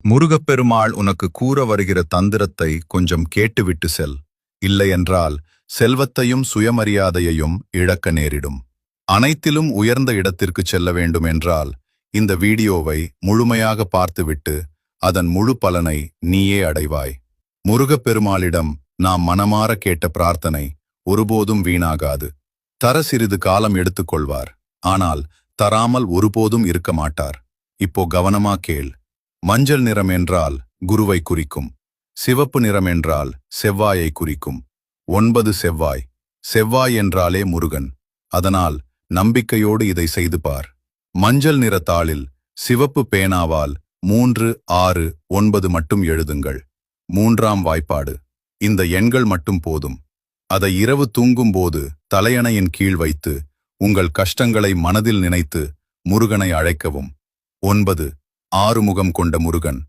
முருகப்பெருமாள் உனக்கு கூற வருகிற தந்திரத்தை கொஞ்சம் கேட்டுவிட்டு செல். இல்லையென்றால் செல்வத்தையும் சுயமரியாதையையும் இழக்க நேரிடும். அனைத்திலும் உயர்ந்த இடத்திற்கு செல்ல வேண்டும் என்றால் இந்த வீடியோவை முழுமையாக பார்த்துவிட்டு அதன் முழு பலனை நீயே அடைவாய். முருகப்பெருமாளிடம் நாம் மனமாற கேட்ட பிரார்த்தனை ஒருபோதும் வீணாகாது. தர சிறிது காலம் எடுத்துக்கொள்வார், ஆனால் தராமல் ஒருபோதும் இருக்க மாட்டார். இப்போ கவனமா கேள். மஞ்சள் நிறம் என்றால் குருவை குறிக்கும். சிவப்பு நிறம் என்றால் செவ்வாயை குறிக்கும். 9 செவ்வாய். செவ்வாய் என்றாலே முருகன். அதனால் நம்பிக்கையோடு இதை செய்து பார். மஞ்சள் நிற தாளில் சிவப்பு பேனாவால் 3, 6, 9 மட்டும் எழுதுங்கள். 3ஆம் வாய்ப்பாடு. இந்த எண்கள் மட்டும் போதும். அதை இரவு தூங்கும்போது தலையணையின் கீழ் வைத்து உங்கள் கஷ்டங்களை மனதில் நினைத்து முருகனை அழைக்கவும். 9 ஆறுமுகம் கொண்ட முருகன்.